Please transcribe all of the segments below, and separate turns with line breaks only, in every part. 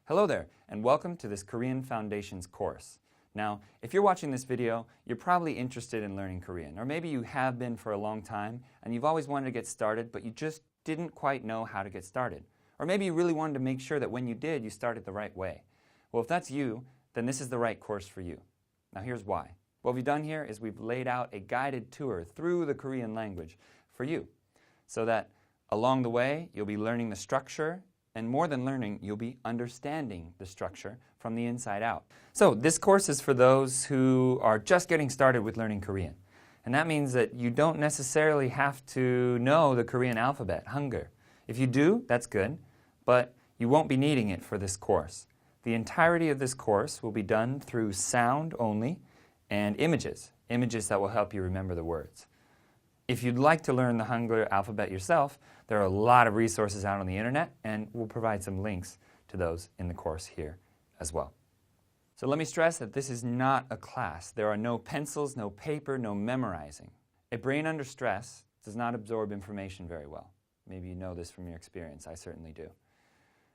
Hello there, and welcome to this Korean Foundations course. Now, if you're watching this video, you're probably interested in learning Korean, or maybe you have been for a long time, and you've always wanted to get started, but you just didn't quite know how to get started. Or maybe you really wanted to make sure that when you did, you started the right way. Well, if that's you, then this is the right course for you. Now, here's why. What we've done here is we've laid out a guided tour through the Korean language for you, so that along the way, you'll be learning the structure, and more than learning, you'll be understanding the structure from the inside out. So this course is for those who are just getting started with learning Korean. And that means that you don't necessarily have to know the Korean alphabet, Hangul. If you do, that's good, but you won't be needing it for this course. The entirety of this course will be done through sound only and images that will help you remember the words. If you'd like to learn the Hangul alphabet yourself, there are a lot of resources out on the internet, and we'll provide some links to those in the course here as well. So let me stress that this is not a class. There are no pencils, no paper, no memorizing. A brain under stress does not absorb information very well. Maybe you know this from your experience. I certainly do.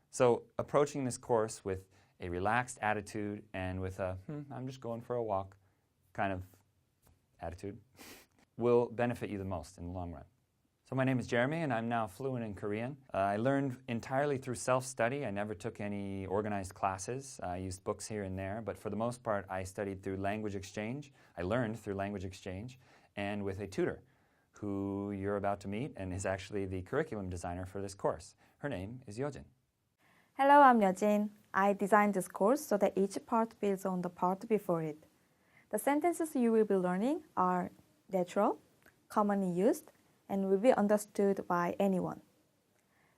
So approaching this course with a relaxed attitude and with a, I'm just going for a walk kind of attitude will benefit you the most in the long run. So my name is Jeremy, and I'm now fluent in Korean. I learned entirely through self-study. I never took any organized classes. I used books here and there, but for the most part, I studied through language exchange. I learned through language exchange, and with a tutor who you're about to meet and is actually the curriculum designer for this course. Her name is Yeojin.
Hello, I'm Yeojin. I designed this course so that each part builds on the part before it. The sentences you will be learning are natural, commonly used, and will be understood by anyone.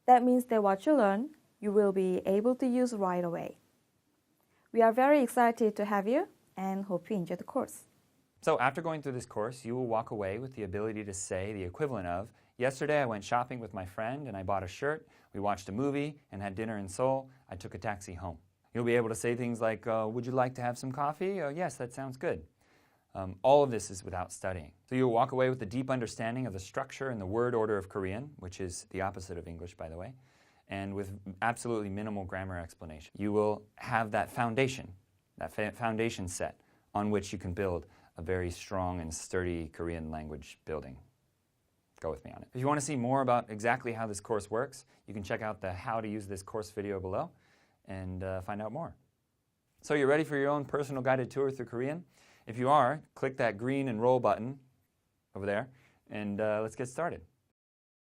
That means that what you learn, you will be able to use right away. We are very excited to have you and hope you enjoy the course.
So after going through this course, you will walk away with the ability to say the equivalent of, yesterday I went shopping with my friend and I bought a shirt, we watched a movie and had dinner in Seoul, I took a taxi home. You'll be able to say things like, would you like to have some coffee? Yes, that sounds good. All of this is without studying. So you'll walk away with a deep understanding of the structure and the word order of Korean, which is the opposite of English, by the way, and with absolutely minimal grammar explanation. You will have that foundation set on which you can build a very strong and sturdy Korean language building. Go with me on it. If you want to see more about exactly how this course works, you can check out the How to Use This Course video below and find out more. So you're ready for your own personal guided tour through Korean? If you are, click that green Enroll button over there, and let's get started.